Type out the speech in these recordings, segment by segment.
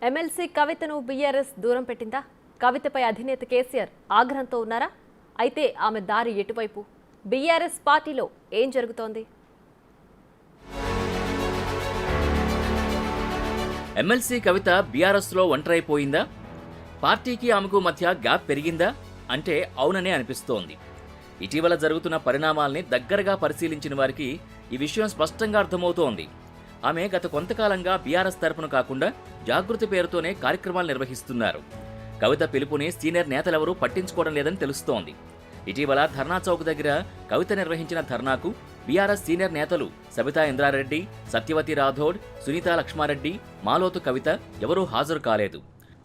MLC కవితను BRS దూరం పెట్టిందా? కవితపై అధినేత కేసీఆర్ ఆగ్రహంతో ఉన్నారా? అయితే ఆమె దారి ఎటువైపు? బీఆర్ఎస్ పార్టీలో ఏం జరుగుతోంది? ఎమ్మెల్సీ కవిత బీఆర్ఎస్లో ఒంటరైపోయిందా? పార్టీకి ఆమెకు మధ్య గ్యాప్ పెరిగిందా అంటే అవుననే అనిపిస్తోంది. ఇటీవల జరుగుతున్న పరిణామాల్ని దగ్గరగా పరిశీలించిన వారికి ఈ విషయం స్పష్టంగా అర్థమవుతోంది. ఆమె గత కొంతకాలంగా బీఆర్ఎస్ తరపున కాకుండా జాగృతి పేరుతోనే కార్యక్రమాలు నిర్వహిస్తున్నారు. కవిత పిలుపుని సీనియర్ నేతలెవరూ పట్టించుకోవడం లేదని తెలుస్తోంది. ఇటీవల ధర్నా చౌక్ దగ్గర కవిత నిర్వహించిన ధర్నాకు బీఆర్ఎస్ సీనియర్ నేతలు సబితా ఇంద్రారెడ్డి, సత్యవతి రాథోడ్, సునీతా లక్ష్మారెడ్డి, మాలోతు కవిత ఎవరూ హాజరు కాలేదు.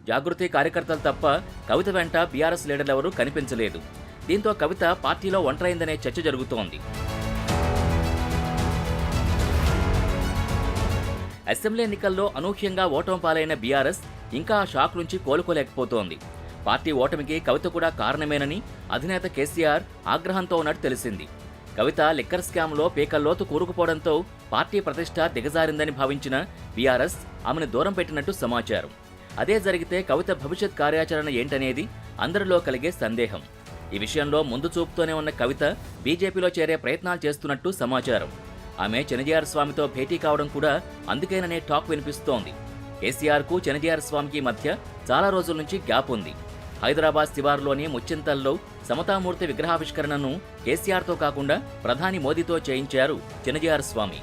జాగృతి కార్యకర్తలు తప్ప కవిత వెంట బీఆర్ఎస్ లీడర్లెవరూ కనిపించలేదు. దీంతో కవిత పార్టీలో ఒంటరైందనే చర్చ జరుగుతోంది. అసెంబ్లీ ఎన్నికల్లో అనూహ్యంగా ఓటమి పాలైన బీఆర్ఎస్ ఇంకా ఆ షాక్ నుంచి కోలుకోలేకపోతోంది. పార్టీ ఓటమికి కవిత కూడా కారణమేనని అధినేత కేసీఆర్ ఆగ్రహంతో ఉన్నట్టు తెలిసింది. కవిత లిక్కర్ స్కామ్లో పీకల్లోతు కూరుకుపోవడంతో పార్టీ ప్రతిష్ట దిగజారిందని భావించిన బీఆర్ఎస్ ఆమెను దూరం పెట్టినట్టు సమాచారం. అదే జరిగితే కవిత భవిష్యత్ కార్యాచరణ ఏంటనేది అందరిలో కలిగే సందేహం. ఈ విషయంలో ముందు చూపుతోనే ఉన్న కవిత బీజేపీలో చేరే ప్రయత్నాలు చేస్తున్నట్టు సమాచారం. ఆమె చెనజీఆర్ స్వామితో భేటీ కావడం కూడా అందుకేననే టాక్ వినిపిస్తోంది. కేసీఆర్కు చెనజీఆర్ స్వామికి మధ్య చాలా రోజుల నుంచి గ్యాప్ ఉంది. హైదరాబాద్ శివారులోని ముచ్చింతల్లో సమతామూర్తి విగ్రహావిష్కరణను కేసీఆర్తో కాకుండా ప్రధాని మోదీతో చేయించారు చెనజీఆర్ స్వామి.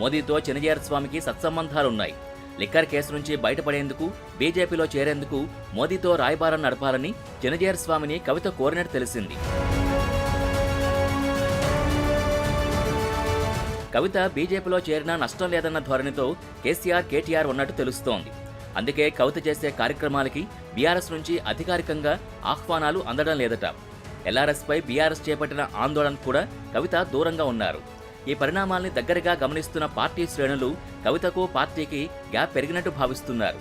మోదీతో చెనజీఆర్ స్వామికి సత్సంబంధాలున్నాయి. లిక్కర్ కేసు నుంచి బయటపడేందుకు బీజేపీలో చేరేందుకు మోదీతో రాయబారం నడపాలని చెనజీఆర్ స్వామిని కవిత కోరినట్టు తెలిసింది. కవిత బీజేపీలో చేరినా నష్టం లేదన్న ధోరణితో కేసీఆర్, కేటీఆర్ ఉన్నట్టు తెలుస్తోంది. అందుకే కవిత చేసే కార్యక్రమాలకి బీఆర్ఎస్ నుంచి అధికారికంగా ఆహ్వానాలు అందడం లేదట. ఎల్ఆర్ఎస్పై బీఆర్ఎస్ చేపట్టిన ఆందోళన కూడా కవిత దూరంగా ఉన్నారు. ఈ పరిణామాల్ని దగ్గరగా గమనిస్తున్న పార్టీ శ్రేణులు కవితకు పార్టీకి గ్యాప్ పెరిగినట్టు భావిస్తున్నారు.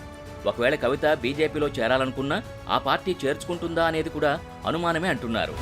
ఒకవేళ కవిత బీజేపీలో చేరాలనుకున్నా ఆ పార్టీ చేర్చుకుంటుందా అనేది కూడా అనుమానమే అంటున్నారు.